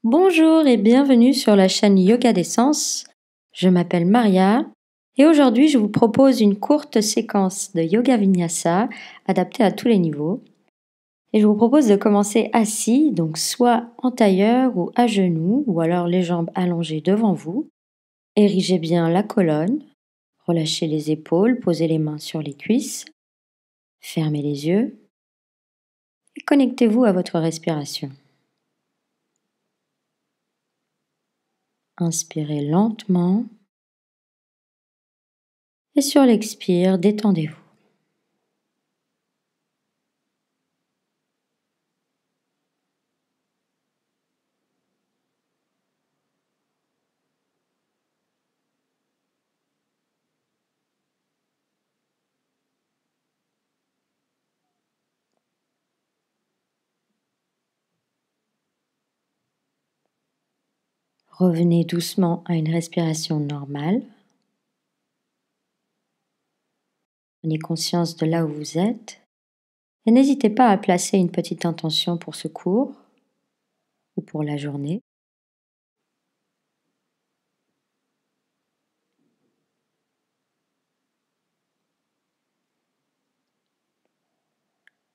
Bonjour et bienvenue sur la chaîne Yoga d'Essence. Je m'appelle Maria et aujourd'hui je vous propose une courte séquence de Yoga Vinyasa adaptée à tous les niveaux. Et je vous propose de commencer assis, donc soit en tailleur ou à genoux ou alors les jambes allongées devant vous. Érigez bien la colonne, relâchez les épaules, posez les mains sur les cuisses, fermez les yeux et connectez-vous à votre respiration. Inspirez lentement et sur l'expire, détendez-vous. Revenez doucement à une respiration normale. Prenez conscience de là où vous êtes et n'hésitez pas à placer une petite intention pour ce cours ou pour la journée.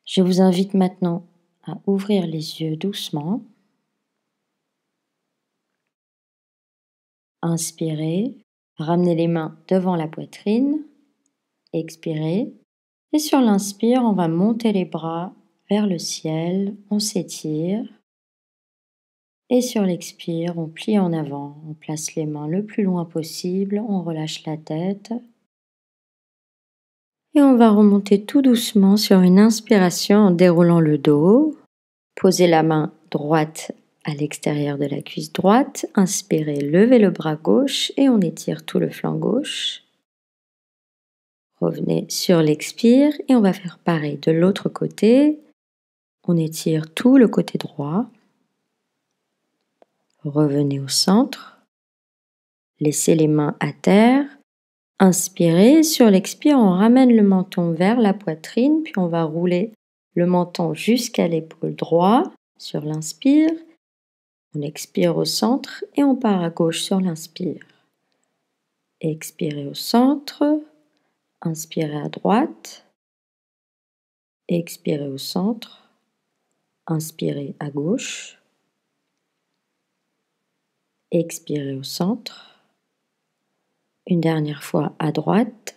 Je vous invite maintenant à ouvrir les yeux doucement. Inspirez, ramenez les mains devant la poitrine, expirez et sur l'inspire, on va monter les bras vers le ciel, on s'étire et sur l'expire, on plie en avant, on place les mains le plus loin possible, on relâche la tête et on va remonter tout doucement sur une inspiration en déroulant le dos. Posez la main droite à l'extérieur de la cuisse droite. Inspirez, levez le bras gauche et on étire tout le flanc gauche. Revenez sur l'expire et on va faire pareil de l'autre côté. On étire tout le côté droit. Revenez au centre. Laissez les mains à terre. Inspirez, sur l'expire, on ramène le menton vers la poitrine, puis on va rouler le menton jusqu'à l'épaule droite sur l'inspire. On expire au centre et on part à gauche sur l'inspire. Expirez au centre, inspirez à droite, expirez au centre, inspirez à gauche, expirez au centre, une dernière fois à droite,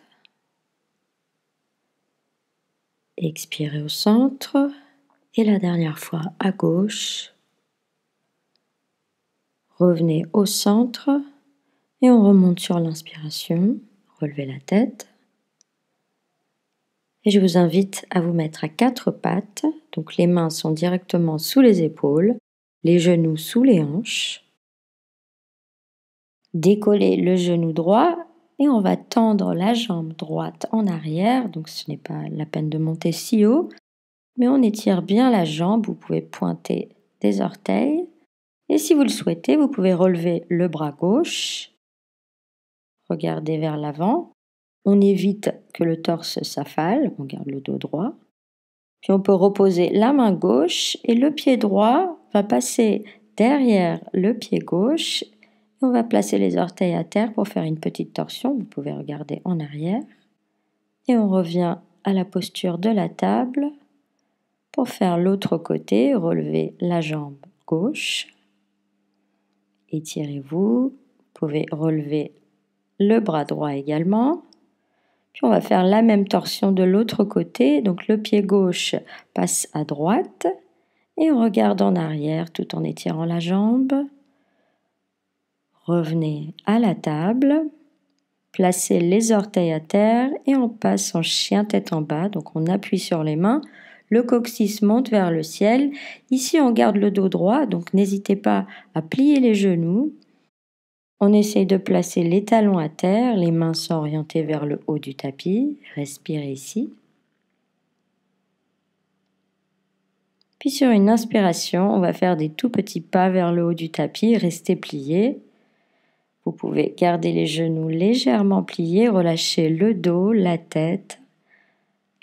expirez au centre et la dernière fois à gauche. Revenez au centre et on remonte sur l'inspiration, relevez la tête. Et je vous invite à vous mettre à quatre pattes, donc les mains sont directement sous les épaules, les genoux sous les hanches. Décollez le genou droit et on va tendre la jambe droite en arrière, donc ce n'est pas la peine de monter si haut, mais on étire bien la jambe, vous pouvez pointer des orteils. Et si vous le souhaitez, vous pouvez relever le bras gauche, regardez vers l'avant. On évite que le torse s'affale, on garde le dos droit. Puis on peut reposer la main gauche et le pied droit va passer derrière le pied gauche. Et on va placer les orteils à terre pour faire une petite torsion. Vous pouvez regarder en arrière. Et on revient à la posture de la table pour faire l'autre côté. Relevez la jambe gauche. Étirez-vous. Vous pouvez relever le bras droit également. Puis on va faire la même torsion de l'autre côté. Donc le pied gauche passe à droite et on regarde en arrière tout en étirant la jambe. Revenez à la table. Placez les orteils à terre et on passe en chien tête en bas. Donc on appuie sur les mains. Le coccyx monte vers le ciel. Ici on garde le dos droit. Donc n'hésitez pas à plier les genoux. On essaye de placer les talons à terre, les mains sont orientées vers le haut du tapis. Respirez ici. Puis sur une inspiration, on va faire des tout petits pas vers le haut du tapis. Restez pliés. Vous pouvez garder les genoux légèrement pliés, relâcher le dos, la tête,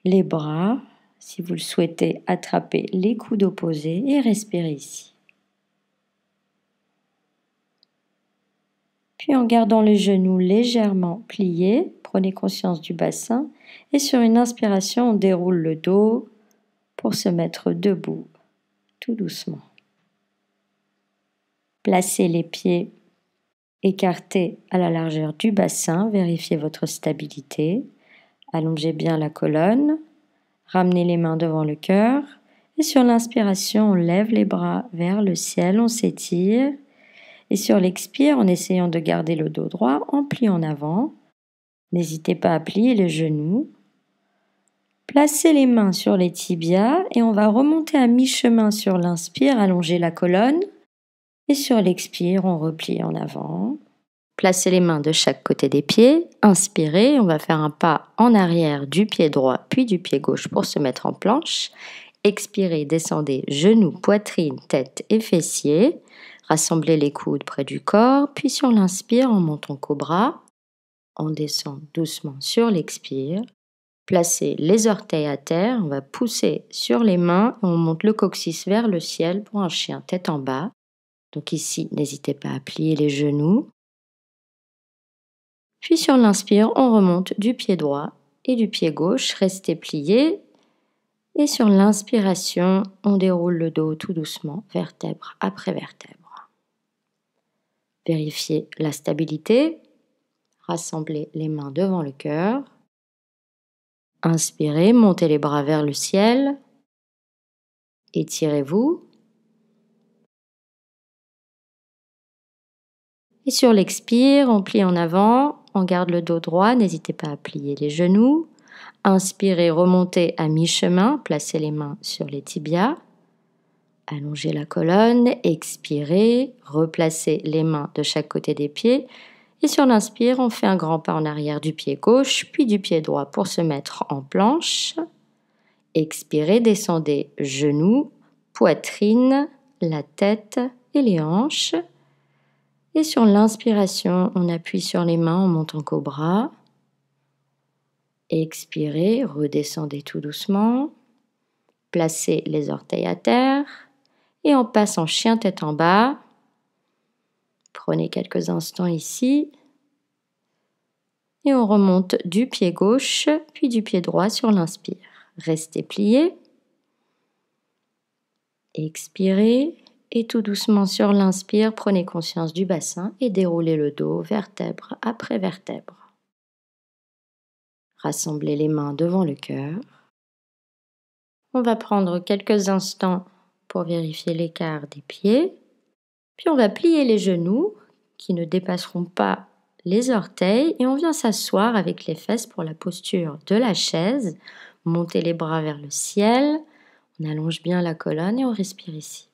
les bras. Si vous le souhaitez, attrapez les coudes opposés et respirez ici. Puis en gardant les genoux légèrement pliés, prenez conscience du bassin et sur une inspiration, on déroule le dos pour se mettre debout, tout doucement. Placez les pieds écartés à la largeur du bassin, vérifiez votre stabilité, allongez bien la colonne, ramenez les mains devant le cœur et sur l'inspiration, on lève les bras vers le ciel, on s'étire et sur l'expire, en essayant de garder le dos droit, on plie en avant. N'hésitez pas à plier les genoux. Placez les mains sur les tibias et on va remonter à mi-chemin sur l'inspire, allonger la colonne. Et sur l'expire, on replie en avant. Placez les mains de chaque côté des pieds. Inspirez, on va faire un pas en arrière du pied droit puis du pied gauche pour se mettre en planche. Expirez, descendez genoux, poitrine, tête et fessiers. Rassemblez les coudes près du corps, puis sur l'inspire, on monte en cobra. On descend doucement sur l'expire. Placez les orteils à terre, on va pousser sur les mains et on monte le coccyx vers le ciel pour un chien tête en bas. Donc ici, n'hésitez pas à plier les genoux. Puis sur l'inspire, on remonte du pied droit et du pied gauche, restez pliés. Et sur l'inspiration, on déroule le dos tout doucement, vertèbre après vertèbre. Vérifiez la stabilité. Rassemblez les mains devant le cœur. Inspirez, montez les bras vers le ciel. Étirez-vous. Et sur l'expire, on plie en avant, on garde le dos droit, n'hésitez pas à plier les genoux. Inspirez, remontez à mi-chemin, placez les mains sur les tibias. Allongez la colonne, expirez, replacez les mains de chaque côté des pieds. Et sur l'inspire, on fait un grand pas en arrière du pied gauche, puis du pied droit pour se mettre en planche. Expirez, descendez genoux, poitrine, la tête et les hanches. Et sur l'inspiration, on appuie sur les mains, on monte en cobra. Expirez, redescendez tout doucement. Placez les orteils à terre. Et on passe en chien tête en bas. Prenez quelques instants ici. Et on remonte du pied gauche, puis du pied droit sur l'inspire. Restez pliés. Expirez. Et tout doucement sur l'inspire, prenez conscience du bassin et déroulez le dos vertèbre après vertèbre. Rassemblez les mains devant le cœur. On va prendre quelques instants pour vérifier l'écart des pieds. Puis on va plier les genoux qui ne dépasseront pas les orteils et on vient s'asseoir avec les fesses pour la posture de la chaise. Montez les bras vers le ciel. On allonge bien la colonne et on respire ici.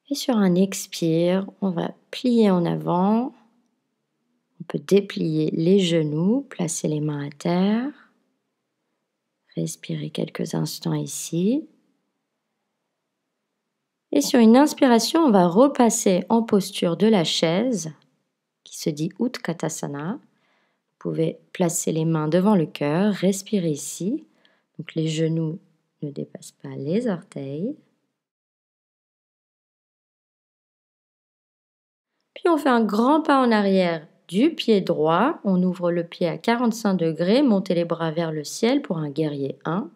Et sur un expire, on va plier en avant. On peut déplier les genoux, placer les mains à terre. Respirez quelques instants ici. Et sur une inspiration, on va repasser en posture de la chaise, qui se dit Utkatasana. Vous pouvez placer les mains devant le cœur, respirer ici. Donc les genoux ne dépassent pas les orteils. Puis on fait un grand pas en arrière du pied droit. On ouvre le pied à 45 degrés, montez les bras vers le ciel pour un guerrier 1.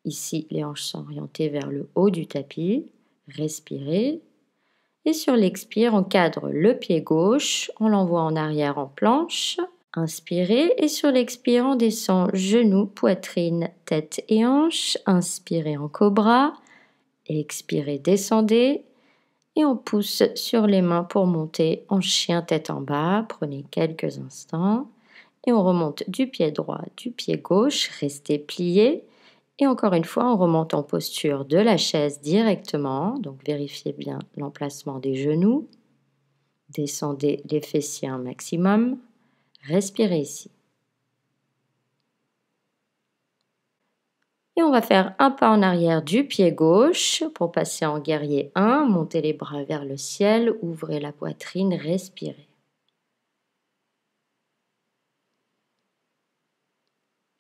Ici, les hanches sont orientées vers le haut du tapis. Respirez. Et sur l'expire, on cadre le pied gauche, on l'envoie en arrière en planche. Inspirez et sur l'expire, on descend genoux, poitrine, tête et hanches. Inspirez en cobra. Expirez, descendez. Et on pousse sur les mains pour monter en chien tête en bas. Prenez quelques instants. Et on remonte du pied droit, du pied gauche. Restez pliés. Et encore une fois, on remonte en posture de la chaise directement. Donc vérifiez bien l'emplacement des genoux. Descendez les fessiers un maximum. Respirez ici. Et on va faire un pas en arrière du pied gauche pour passer en guerrier 1. Montez les bras vers le ciel, ouvrez la poitrine, respirez.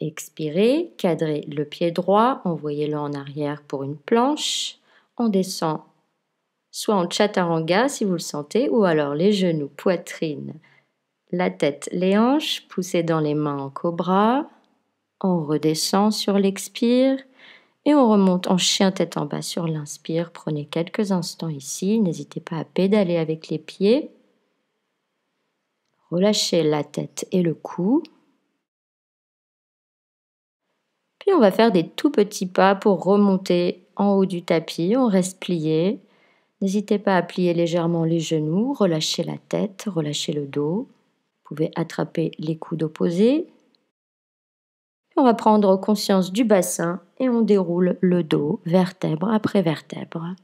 Expirez, cadrez le pied droit, envoyez-le en arrière pour une planche. On descend soit en chaturanga si vous le sentez, ou alors les genoux, poitrine, la tête, les hanches, poussez dans les mains en cobra. On redescend sur l'expire et on remonte en chien tête en bas sur l'inspire. Prenez quelques instants ici, n'hésitez pas à pédaler avec les pieds. Relâchez la tête et le cou. Puis on va faire des tout petits pas pour remonter en haut du tapis. On reste plié. N'hésitez pas à plier légèrement les genoux, relâchez la tête, relâchez le dos. Vous pouvez attraper les coudes opposés. On va prendre conscience du bassin et on déroule le dos, vertèbre après vertèbre.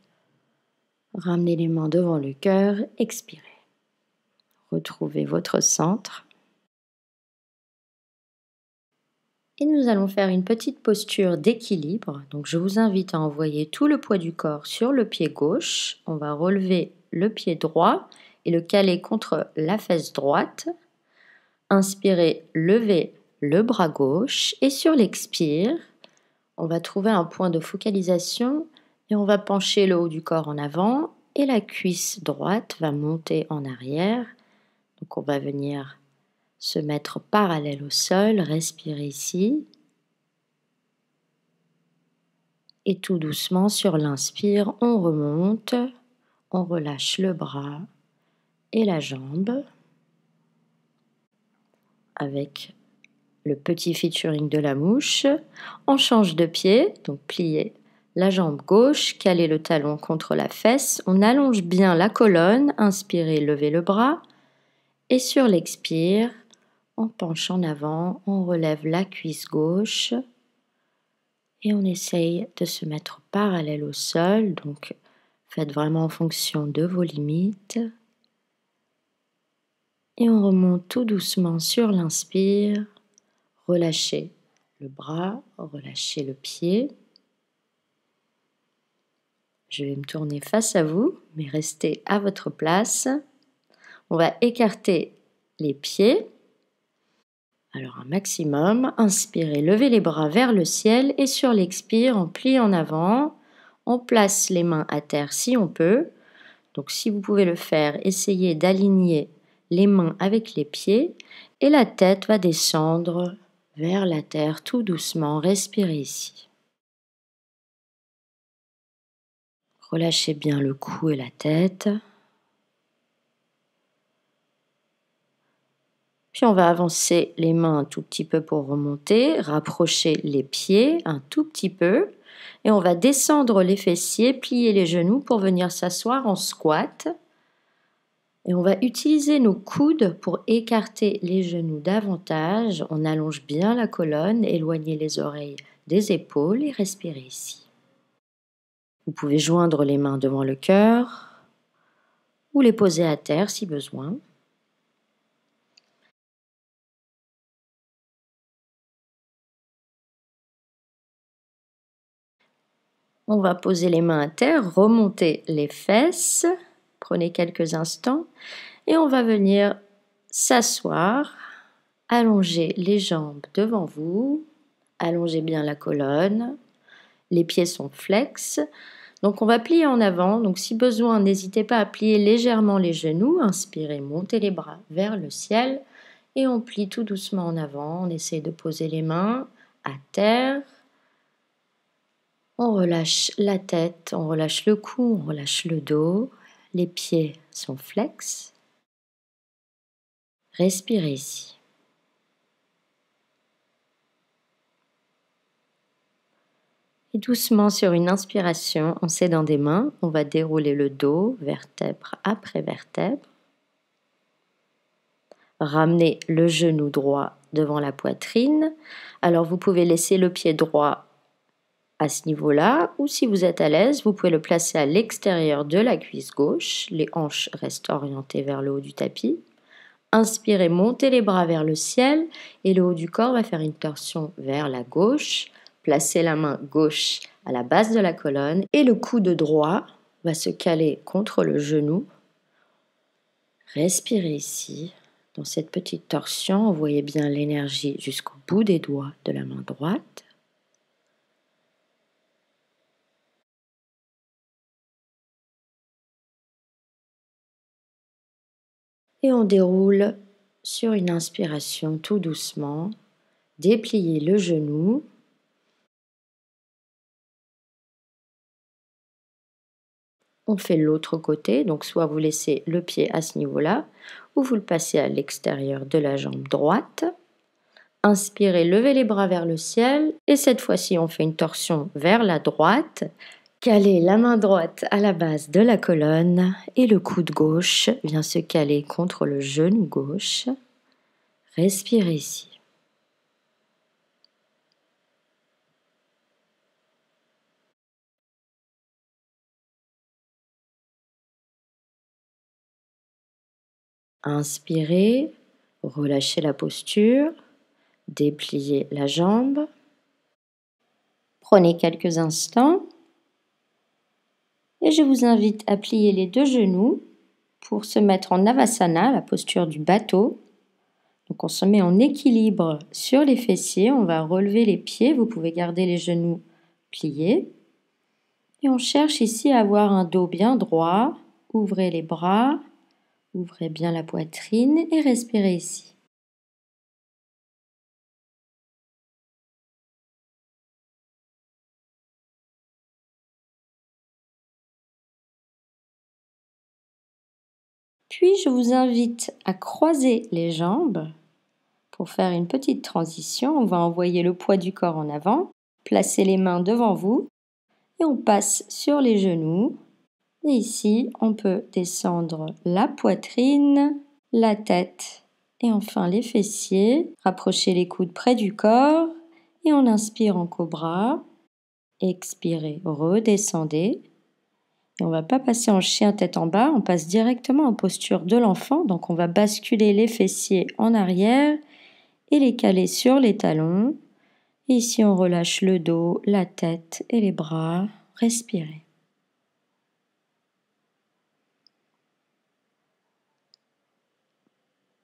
Ramenez les mains devant le cœur, expirez. Retrouvez votre centre. Et nous allons faire une petite posture d'équilibre. Donc je vous invite à envoyer tout le poids du corps sur le pied gauche. On va relever le pied droit et le caler contre la fesse droite. Inspirez, levez le bras gauche et sur l'expire, on va trouver un point de focalisation et on va pencher le haut du corps en avant et la cuisse droite va monter en arrière. Donc on va venir se mettre parallèle au sol, respirer ici. Et tout doucement sur l'inspire, on remonte, on relâche le bras et la jambe avec le petit featuring de la mouche. On change de pied, donc pliez la jambe gauche, calez le talon contre la fesse, on allonge bien la colonne, inspirez, levez le bras et sur l'expire, on penche en avant, on relève la cuisse gauche et on essaye de se mettre parallèle au sol, donc faites vraiment en fonction de vos limites. Et on remonte tout doucement sur l'inspire. Relâchez le bras, relâchez le pied. Je vais me tourner face à vous, mais restez à votre place. On va écarter les pieds. Alors un maximum. Inspirez, levez les bras vers le ciel et sur l'expire, on plie en avant. On place les mains à terre si on peut. Donc si vous pouvez le faire, essayez d'aligner les mains avec les pieds et la tête va descendre vers la terre tout doucement. Respirez ici. Relâchez bien le cou et la tête. Puis on va avancer les mains un tout petit peu pour remonter, rapprocher les pieds un tout petit peu et on va descendre les fessiers, plier les genoux pour venir s'asseoir en squat. Et on va utiliser nos coudes pour écarter les genoux davantage. On allonge bien la colonne, éloignez les oreilles des épaules et respirez ici. Vous pouvez joindre les mains devant le cœur ou les poser à terre si besoin. On va poser les mains à terre, remonter les fesses. Prenez quelques instants et on va venir s'asseoir, allonger les jambes devant vous, allongez bien la colonne, les pieds sont flex. Donc on va plier en avant, donc si besoin, n'hésitez pas à plier légèrement les genoux, inspirez, montez les bras vers le ciel et on plie tout doucement en avant, on essaie de poser les mains à terre. On relâche la tête, on relâche le cou, on relâche le dos. Les pieds sont flex. Respirez ici. Et doucement sur une inspiration, on s'aidant des mains, on va dérouler le dos, vertèbre après vertèbre. Ramenez le genou droit devant la poitrine. Alors vous pouvez laisser le pied droit à ce niveau-là, ou si vous êtes à l'aise, vous pouvez le placer à l'extérieur de la cuisse gauche. Les hanches restent orientées vers le haut du tapis. Inspirez, montez les bras vers le ciel et le haut du corps va faire une torsion vers la gauche. Placez la main gauche à la base de la colonne et le coude droit va se caler contre le genou. Respirez ici. Dans cette petite torsion, envoyez bien l'énergie jusqu'au bout des doigts de la main droite. Et on déroule sur une inspiration tout doucement. Dépliez le genou. On fait l'autre côté, donc soit vous laissez le pied à ce niveau-là, ou vous le passez à l'extérieur de la jambe droite. Inspirez, levez les bras vers le ciel, et cette fois-ci on fait une torsion vers la droite. Calez la main droite à la base de la colonne, et le coude gauche vient se caler contre le genou gauche. Respirez ici. Inspirez, relâchez la posture, dépliez la jambe. Prenez quelques instants et je vous invite à plier les deux genoux pour se mettre en Navasana, la posture du bateau. Donc on se met en équilibre sur les fessiers, on va relever les pieds, vous pouvez garder les genoux pliés. Et on cherche ici à avoir un dos bien droit, ouvrez les bras, ouvrez bien la poitrine et respirez ici. Puis je vous invite à croiser les jambes pour faire une petite transition. On va envoyer le poids du corps en avant, placer les mains devant vous et on passe sur les genoux. Et ici, on peut descendre la poitrine, la tête et enfin les fessiers. Rapprochez les coudes près du corps et on inspire en cobra. Expirez, redescendez. Et on ne va pas passer en chien tête en bas, on passe directement en posture de l'enfant. Donc on va basculer les fessiers en arrière et les caler sur les talons. Et ici on relâche le dos, la tête et les bras. Respirez.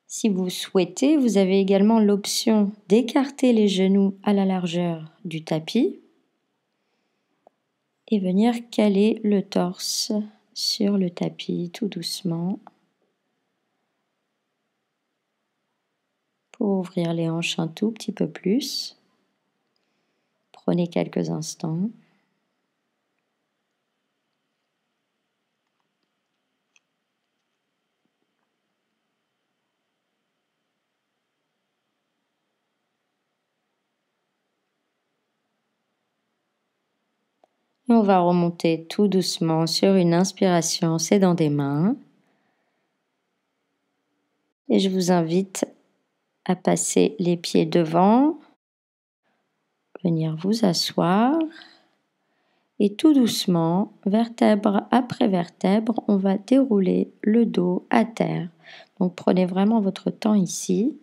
Si vous souhaitez, vous avez également l'option d'écarter les genoux à la largeur du tapis et venir caler le torse sur le tapis tout doucement pour ouvrir les hanches un tout petit peu plus. Prenez quelques instants. Et on va remonter tout doucement sur une inspiration, c'est dans des mains. Et je vous invite à passer les pieds devant, venir vous asseoir. Et tout doucement, vertèbre après vertèbre, on va dérouler le dos à terre. Donc prenez vraiment votre temps ici.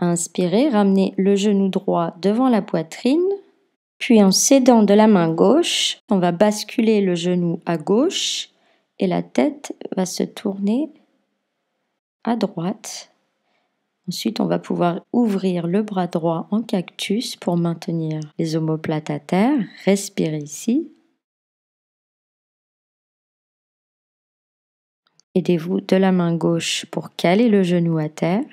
Inspirez, ramenez le genou droit devant la poitrine. Puis en s'aidant de la main gauche, on va basculer le genou à gauche et la tête va se tourner à droite. Ensuite, on va pouvoir ouvrir le bras droit en cactus pour maintenir les omoplates à terre. Respirez ici. Aidez-vous de la main gauche pour caler le genou à terre.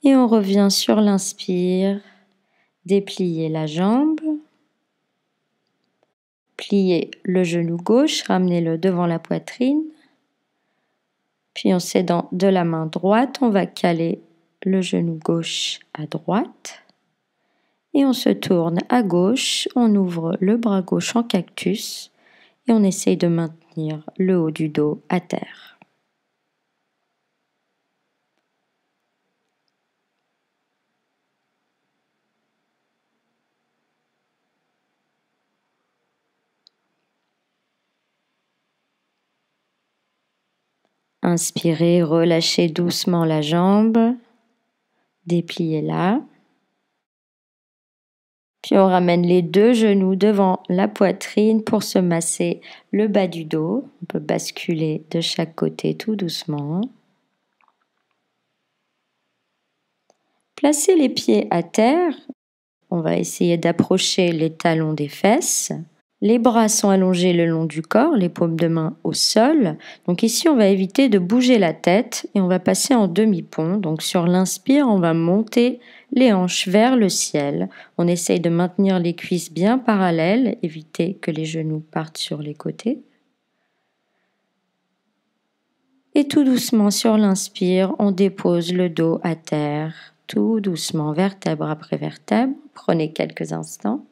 Et on revient sur l'inspire. Dépliez la jambe. Pliez le genou gauche, ramenez-le devant la poitrine. Puis en s'aidant de la main droite, on va caler le genou gauche à droite. Et on se tourne à gauche, on ouvre le bras gauche en cactus et on essaye de maintenir le haut du dos à terre. Inspirez, relâchez doucement la jambe, dépliez-la. Puis on ramène les deux genoux devant la poitrine pour se masser le bas du dos. On peut basculer de chaque côté tout doucement. Placez les pieds à terre. On va essayer d'approcher les talons des fesses. Les bras sont allongés le long du corps, les paumes de main au sol. Donc ici, on va éviter de bouger la tête et on va passer en demi-pont. Donc sur l'inspire, on va monter les hanches vers le ciel. On essaye de maintenir les cuisses bien parallèles, éviter que les genoux partent sur les côtés. Et tout doucement sur l'inspire, on dépose le dos à terre, tout doucement, vertèbre après vertèbre. Prenez quelques instants.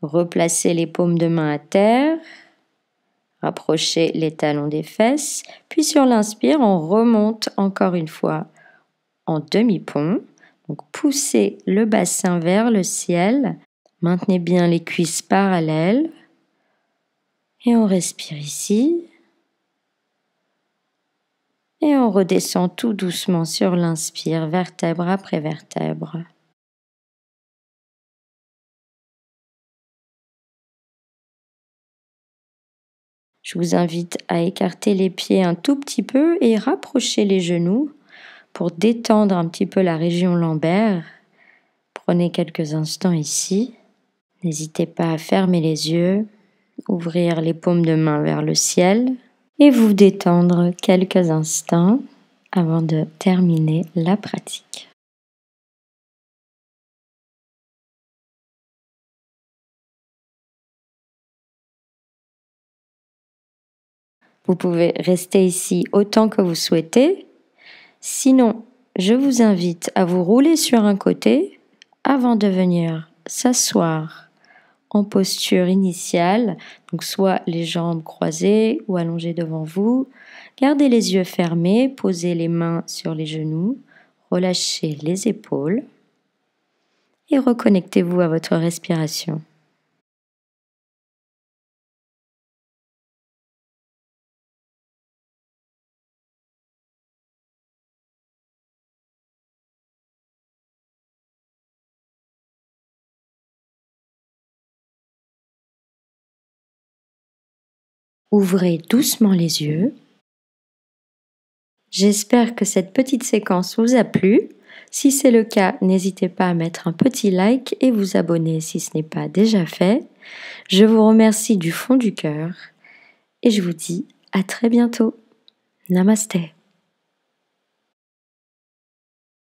Replacez les paumes de main à terre, rapprochez les talons des fesses, puis sur l'inspire, on remonte encore une fois en demi-pont. Donc poussez le bassin vers le ciel, maintenez bien les cuisses parallèles et on respire ici. Et on redescend tout doucement sur l'inspire, vertèbre après vertèbre. Je vous invite à écarter les pieds un tout petit peu et rapprocher les genoux pour détendre un petit peu la région lombaire. Prenez quelques instants ici. N'hésitez pas à fermer les yeux, ouvrir les paumes de main vers le ciel et vous détendre quelques instants avant de terminer la pratique. Vous pouvez rester ici autant que vous souhaitez. Sinon, je vous invite à vous rouler sur un côté avant de venir s'asseoir en posture initiale, donc soit les jambes croisées ou allongées devant vous. Gardez les yeux fermés, posez les mains sur les genoux, relâchez les épaules et reconnectez-vous à votre respiration. Ouvrez doucement les yeux. J'espère que cette petite séquence vous a plu. Si c'est le cas, n'hésitez pas à mettre un petit like et vous abonner si ce n'est pas déjà fait. Je vous remercie du fond du cœur et je vous dis à très bientôt. Namasté.